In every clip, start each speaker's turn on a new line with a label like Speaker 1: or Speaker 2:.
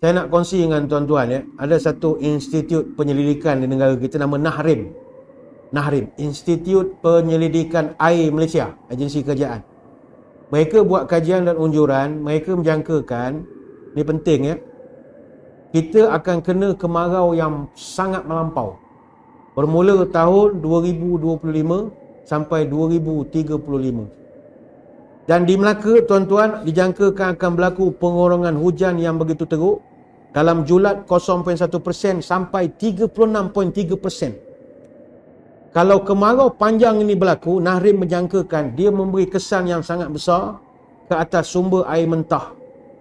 Speaker 1: Saya nak kongsi dengan tuan-tuan ya. Ada satu institut penyelidikan di negara kita nama Nahrim. Nahrim, Institut Penyelidikan Air Malaysia, agensi kerajaan. Mereka buat kajian dan unjuran, mereka menjangkakan, ni penting ya, kita akan kena kemarau yang sangat melampau. Bermula tahun 2025 sampai 2035. Dan di Melaka, tuan-tuan, dijangkakan akan berlaku pengurangan hujan yang begitu teruk dalam julat 0.1% sampai 36.3%. Kalau kemarau panjang ini berlaku, Nahrim menjangkakan dia memberi kesan yang sangat besar ke atas sumber air mentah.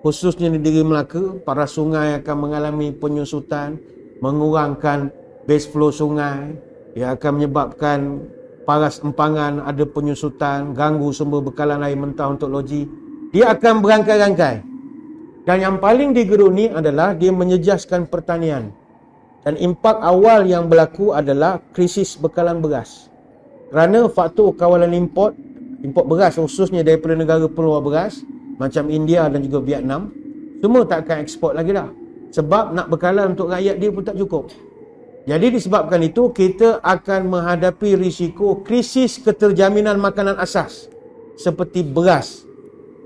Speaker 1: Khususnya di negeri Melaka, para sungai akan mengalami penyusutan, mengurangkan base flow sungai, ia akan menyebabkan paras empangan ada penyusutan, ganggu sumber bekalan air mentah untuk loji. Dia akan berangkai-rangkai. Dan yang paling digeruni adalah dia menyejaskan pertanian. Dan impak awal yang berlaku adalah krisis bekalan beras. Kerana faktor kawalan import beras khususnya daripada negara peluar beras macam India dan juga Vietnam, semua tak akan ekspor lagi dah. Sebab nak bekalan untuk rakyat dia pun tak cukup. Jadi disebabkan itu, kita akan menghadapi risiko krisis keterjaminan makanan asas seperti beras.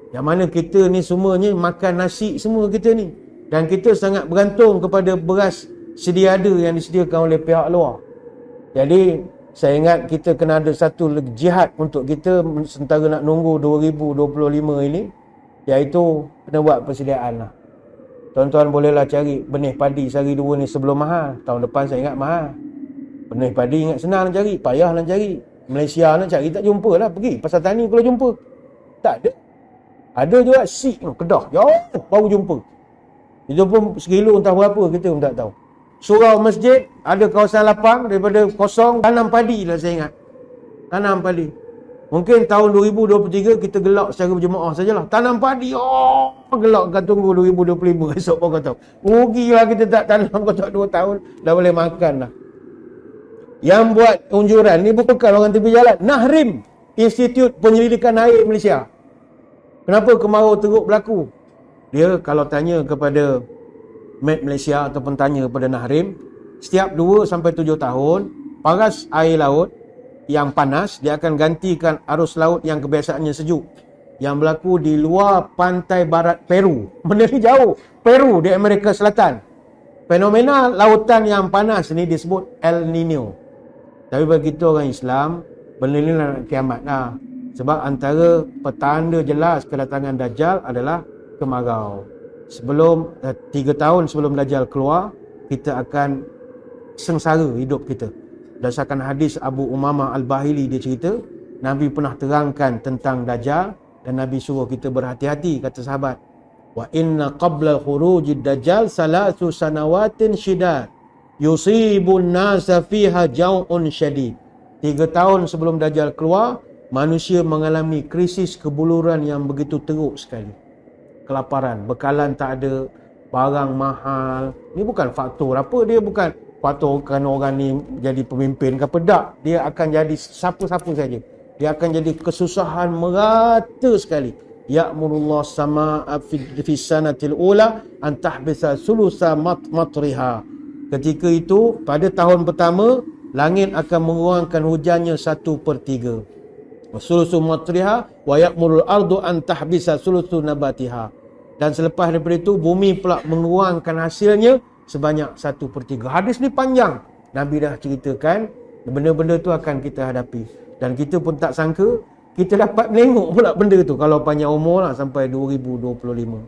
Speaker 1: Yang mana kita ni semuanya makan nasi semua kita ni. Dan kita sangat bergantung kepada beras sedia ada yang disediakan oleh pihak luar. Jadi saya ingat kita kena ada satu jihad untuk kita sementara nak nunggu 2025 ini, iaitu kena buat persediaan lah. Tuan-tuan bolehlah cari benih padi sehari dua ni sebelum mahal. Tahun depan saya ingat mahal. Benih padi ingat senang nak cari, payah nak cari. Malaysia nak cari tak jumpa lah. Pergi pasar tani kalau jumpa. Tak ada. Ada juga seed Kedah, jauh baru jumpa. Itu pun sekilo entah berapa kita pun tak tahu. Surau masjid, ada kawasan lapang daripada kosong, tanam padi lah saya ingat. Tanam padi. Mungkin tahun 2023 kita gelak secara berjemaah sajalah. Tanam padi, gelak akan tunggu 2025 esok pun kau tahu. Rugilah kita tak tanam kau tak 2 tahun, dah boleh makan lah. Yang buat unjuran ni bukan orang tepi jalan. Nahrim, Institut Penyelidikan Air Malaysia. Kenapa kemarau teruk berlaku? Dia kalau tanya kepada Met Malaysia ataupun tanya kepada Nahrim, setiap 2 sampai 7 tahun, paras air laut yang panas, dia akan gantikan arus laut yang kebiasaannya sejuk. Yang berlaku di luar pantai barat Peru. Benda ni jauh. Peru di Amerika Selatan. Fenomena lautan yang panas ni disebut El Nino. Tapi bagi kita orang Islam, benda ni nak kiamat lah. Sebab antara petanda jelas kedatangan Dajjal adalah kemarau. Sebelum 3 tahun sebelum Dajjal keluar, kita akan sengsara hidup kita. Berdasarkan hadis Abu Umamah Al-Bahili, dia cerita Nabi pernah terangkan tentang Dajjal dan Nabi suruh kita berhati-hati, kata sahabat. Wa inna qabla khurujid Dajjal salasu sanawatin syidad yusibun nasa fiha jau'un syadid. 3 tahun sebelum Dajjal keluar, manusia mengalami krisis kebuluran yang begitu teruk sekali. Kelaparan, bekalan tak ada, barang mahal. Ini bukan faktor apa, dia bukan faktor kerana orang ni jadi pemimpin ke apa, tak. Dia akan jadi siapa-siapa saja. Dia akan jadi kesusahan merata sekali. Ya'murullah sama'a fi sanatil ula an tahbisa sulusa matriha. Ketika itu, pada tahun pertama, langit akan mengurangkan hujannya 1/3. Sulusu matriha wa ya'murul ardu an tahbisa sulusu nabatiha. Dan selepas daripada itu, bumi pula mengurangkan hasilnya sebanyak 1/3. Hadis ni panjang. Nabi dah ceritakan benda-benda tu akan kita hadapi. Dan kita pun tak sangka kita dapat menengok pula benda tu kalau panjang umur lah sampai 2025.